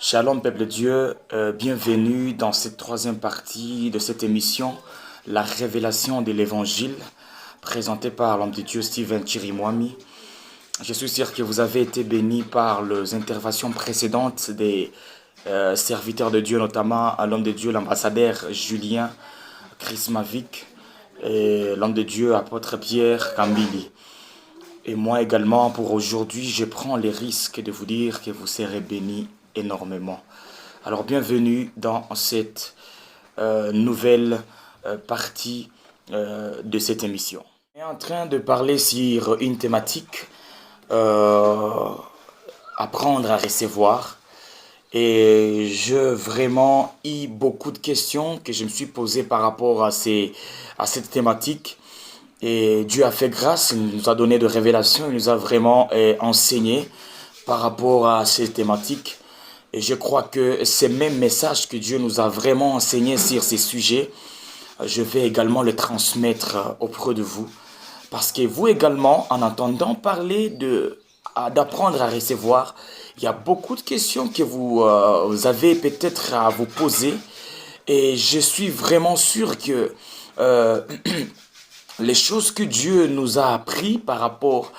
Shalom peuple de Dieu, bienvenue dans cette troisième partie de cette émission, la révélation de l'évangile, présentée par l'homme de Dieu Stephen Chirimwami. Je suis sûr que vous avez été bénis par les interventions précédentes des serviteurs de Dieu, notamment à l'homme de Dieu, l'ambassadeur Julien Chris Mavic, et l'homme de Dieu, apôtre Pierre Kambili. Et moi également, pour aujourd'hui, je prends les risques de vous dire que vous serez bénis énormément. Alors, bienvenue dans cette nouvelle partie de cette émission. On est en train de parler sur une thématique, apprendre à recevoir. Et j'ai vraiment eu beaucoup de questions que je me suis posées par rapport à cette thématique. Et Dieu a fait grâce, il nous a donné de révélations, il nous a vraiment enseigné par rapport à ces thématiques. Et je crois que ces mêmes messages que Dieu nous a vraiment enseignés sur ces sujets, je vais également les transmettre auprès de vous. Parce que vous également, en entendant parler d'apprendre à recevoir, il y a beaucoup de questions que vous avez peut-être à vous poser. Et je suis vraiment sûr que les choses que Dieu nous a appris par rapport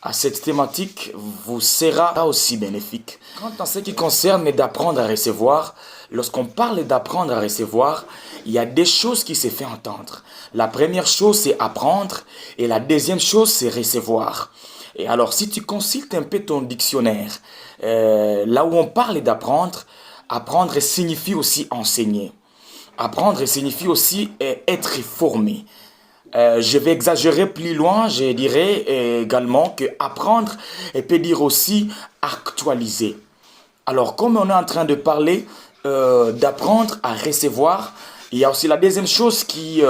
à cette thématique vous sera aussi bénéfique. Quant à ce qui concerne d'apprendre à recevoir, lorsqu'on parle d'apprendre à recevoir, il y a des choses qui se fait entendre. La première chose, c'est apprendre, et la deuxième chose, c'est recevoir. Et alors, si tu consultes un peu ton dictionnaire, là où on parle d'apprendre, apprendre signifie aussi enseigner. Apprendre signifie aussi être formé. Je vais exagérer plus loin, je dirais également que apprendre peut dire aussi actualiser. Alors, comme on est en train de parler d'apprendre à recevoir, il y a aussi la deuxième chose qui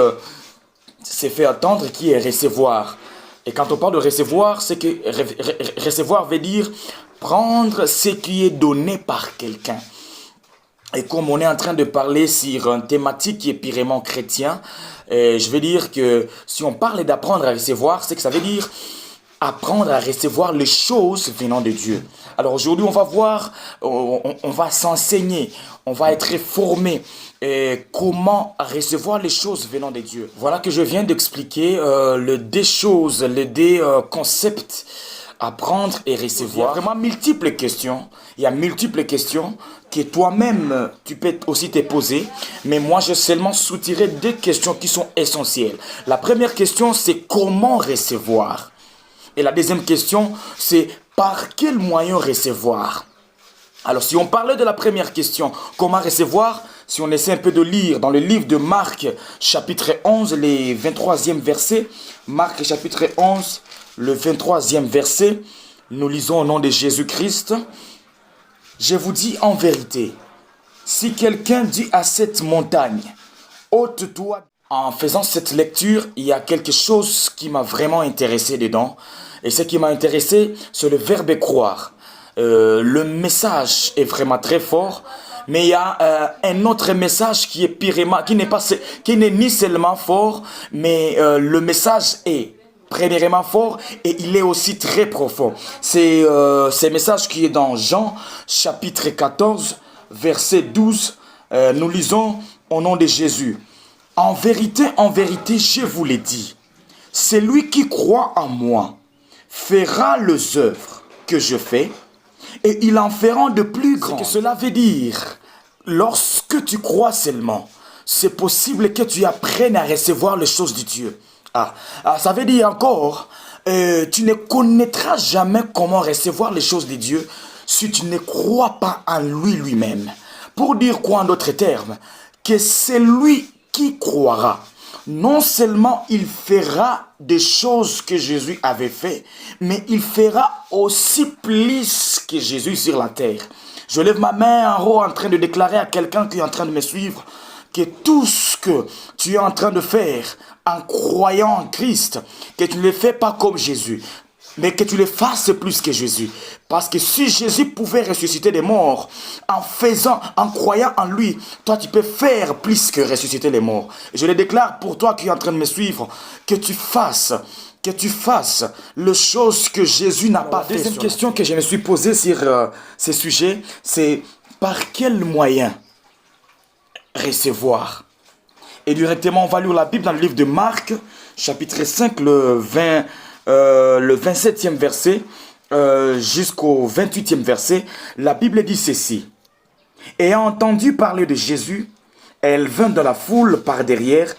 s'est fait attendre, qui est recevoir. Et quand on parle de recevoir, c'est que recevoir veut dire prendre ce qui est donné par quelqu'un. Et comme on est en train de parler sur une thématique qui est purement chrétien, je vais dire que si on parle d'apprendre à recevoir, c'est que ça veut dire apprendre à recevoir les choses venant de Dieu. Alors aujourd'hui, on va voir, on va s'enseigner, on va être formé comment recevoir les choses venant de Dieu. Voilà que je viens d'expliquer les deux choses, les deux concepts. Apprendre et recevoir. Il y a vraiment multiples questions. Il y a multiples questions que toi-même, tu peux aussi te poser. Mais moi, je seulement soutirerai deux questions qui sont essentielles. La première question, c'est comment recevoir. Et la deuxième question, c'est par quel moyen recevoir. Alors, si on parlait de la première question, comment recevoir, si on essaie un peu de lire dans le livre de Marc, chapitre 11, les 23e versets, Marc, chapitre 11, le 23e verset, nous lisons au nom de Jésus-Christ. Je vous dis en vérité, si quelqu'un dit à cette montagne, ôte-toi. En faisant cette lecture, il y a quelque chose qui m'a vraiment intéressé dedans. Et ce qui m'a intéressé, c'est le verbe croire. Le message est vraiment très fort. Mais il y a un autre message qui est qui n'est ni seulement fort, mais le message est premièrement fort et il est aussi très profond. C'est ce message qui est dans Jean chapitre 14, verset 12. Nous lisons au nom de Jésus. En vérité, je vous l'ai dit, celui qui croit en moi fera les œuvres que je fais et il en fera de plus grandes. Ce que cela veut dire, lorsque tu crois seulement, c'est possible que tu apprennes à recevoir les choses de Dieu. Ça veut dire encore, tu ne connaîtras jamais comment recevoir les choses de Dieu si tu ne crois pas en lui-même. Pour dire quoi en d'autres termes, que c'est lui qui croira. Non seulement il fera des choses que Jésus avait fait, mais il fera aussi plus que Jésus sur la terre. Je lève ma main en haut en train de déclarer à quelqu'un qui est en train de me suivre que tout ce que tu es en train de faire en croyant en Christ, que tu ne le fais pas comme Jésus, mais que tu le fasses plus que Jésus. Parce que si Jésus pouvait ressusciter les morts en croyant en lui, toi tu peux faire plus que ressusciter les morts. Et je le déclare pour toi qui es en train de me suivre, que tu fasses, que tu fasses les choses que Jésus n'a pas fait. La deuxième question que je me suis posée sur ce sujet, c'est par quel moyen recevoir? Et directement, on va lire la Bible dans le livre de Marc, chapitre 5, le 27e verset jusqu'au 28e verset. La Bible dit ceci. Ayant entendu parler de Jésus, elle vint dans la foule par derrière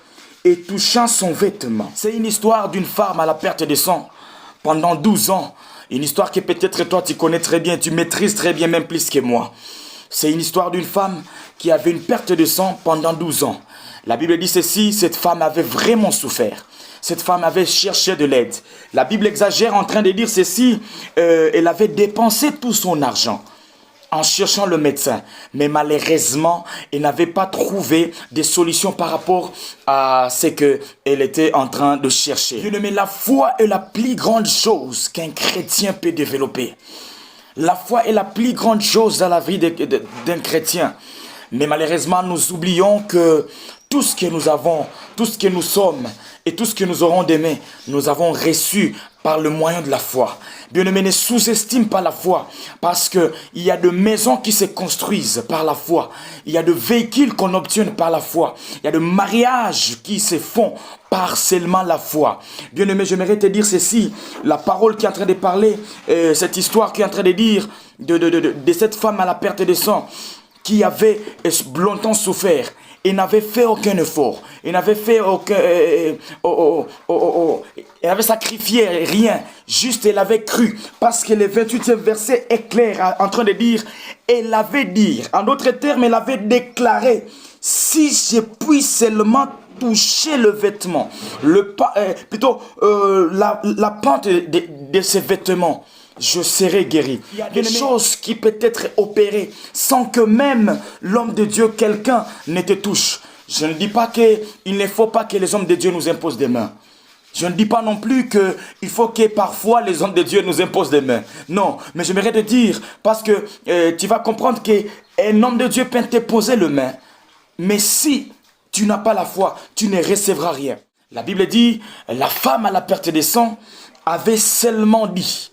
et toucha son vêtement. C'est une histoire d'une femme à la perte de sang pendant 12 ans. Une histoire que peut-être toi tu connais très bien, tu maîtrises très bien, même plus que moi. C'est une histoire d'une femme qui avait une perte de sang pendant 12 ans. La Bible dit ceci, cette femme avait vraiment souffert. Cette femme avait cherché de l'aide. La Bible exagère en train de dire ceci, elle avait dépensé tout son argent en cherchant le médecin. Mais malheureusement, elle n'avait pas trouvé de solution par rapport à ce qu'elle était en train de chercher. Mais la foi est la plus grande chose qu'un chrétien peut développer. La foi est la plus grande chose dans la vie d'un chrétien. Mais malheureusement, nous oublions que tout ce que nous avons, tout ce que nous sommes et tout ce que nous aurons demain, nous avons reçu par le moyen de la foi. Bien-aimés, ne sous-estime pas la foi, parce qu'il y a de maisons qui se construisent par la foi. Il y a de véhicules qu'on obtient par la foi. Il y a de mariages qui se font par seulement la foi. Bien-aimé, j'aimerais te dire ceci, la parole qui est en train de parler, cette histoire qui est en train de dire de cette femme à la perte de sang, qui avait longtemps souffert. Il n'avait fait aucun effort. Il n'avait fait aucun... il avait sacrifié rien. Juste, il avait cru. Parce que le 28e verset est clair en train de dire, elle avait dit, en d'autres termes, elle avait déclaré, si je puis seulement toucher le vêtement, la pente de ces vêtements, je serai guéri. Il y a des choses qui peuvent être opérées sans que même l'homme de Dieu, quelqu'un, ne te touche. Je ne dis pas qu'il ne faut pas que les hommes de Dieu nous imposent des mains. Je ne dis pas non plus qu'il faut que parfois les hommes de Dieu nous imposent des mains. Non, mais j'aimerais te dire, parce que tu vas comprendre qu'un homme de Dieu peut te poser les mains. Mais si tu n'as pas la foi, tu ne recevras rien. La Bible dit, la femme à la perte de sang avait seulement dit,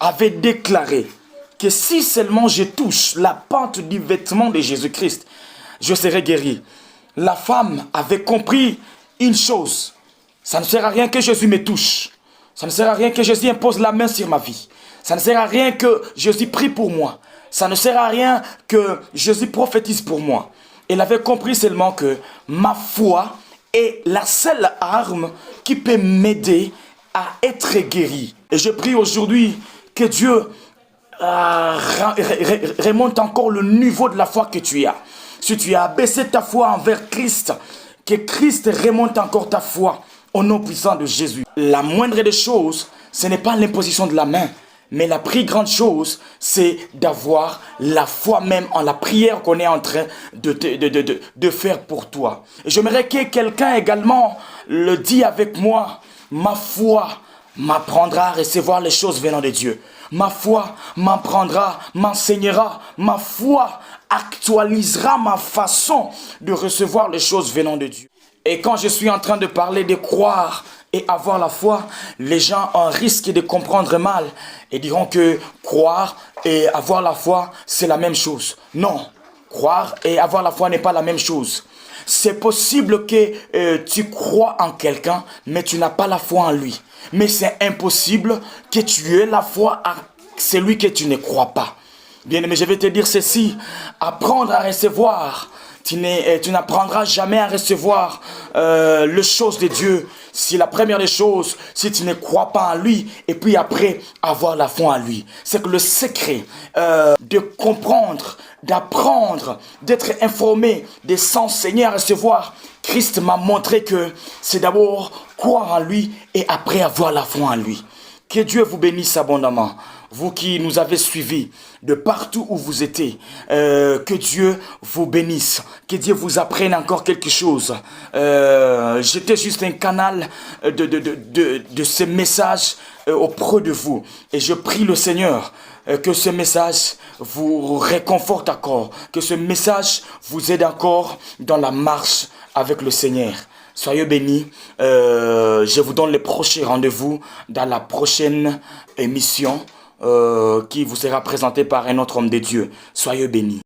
avait déclaré que si seulement je touche la pente du vêtement de Jésus-Christ, je serai guéri. La femme avait compris une chose. Ça ne sert à rien que Jésus me touche. Ça ne sert à rien que Jésus impose la main sur ma vie. Ça ne sert à rien que Jésus prie pour moi. Ça ne sert à rien que Jésus prophétise pour moi. Elle avait compris seulement que ma foi est la seule arme qui peut m'aider à être guéri. Et je prie aujourd'hui que Dieu remonte encore le niveau de la foi que tu as. Si tu as abaissé ta foi envers Christ, que Christ remonte encore ta foi au nom puissant de Jésus. La moindre des choses, ce n'est pas l'imposition de la main, mais la plus grande chose, c'est d'avoir la foi même en la prière qu'on est en train de faire pour toi. Et j'aimerais que quelqu'un également le dise avec moi, ma foi m'apprendra à recevoir les choses venant de Dieu. Ma foi m'apprendra, m'enseignera. Ma foi actualisera ma façon de recevoir les choses venant de Dieu. Et quand je suis en train de parler de croire et avoir la foi, les gens ont un risque de comprendre mal et diront que croire et avoir la foi, c'est la même chose. Non, croire et avoir la foi n'est pas la même chose. C'est possible que tu crois en quelqu'un, mais tu n'as pas la foi en lui. Mais c'est impossible que tu aies la foi à celui que tu ne crois pas. Bien aimé, je vais te dire ceci. Apprendre à recevoir. Tu n'apprendras jamais à recevoir les choses de Dieu si la première des choses, si tu ne crois pas en lui et puis après avoir la foi en lui. C'est que le secret de comprendre, d'apprendre, d'être informé, de s'enseigner à recevoir, Christ m'a montré que c'est d'abord croire en lui et après avoir la foi en lui. Que Dieu vous bénisse abondamment. Vous qui nous avez suivis de partout où vous étiez, que Dieu vous bénisse, que Dieu vous apprenne encore quelque chose. J'étais juste un canal de ce message auprès de vous. Et je prie le Seigneur que ce message vous réconforte encore, que ce message vous aide encore dans la marche avec le Seigneur. Soyez bénis. Je vous donne les prochains rendez-vous dans la prochaine émission qui vous sera présentée par un autre homme de Dieu. Soyez bénis.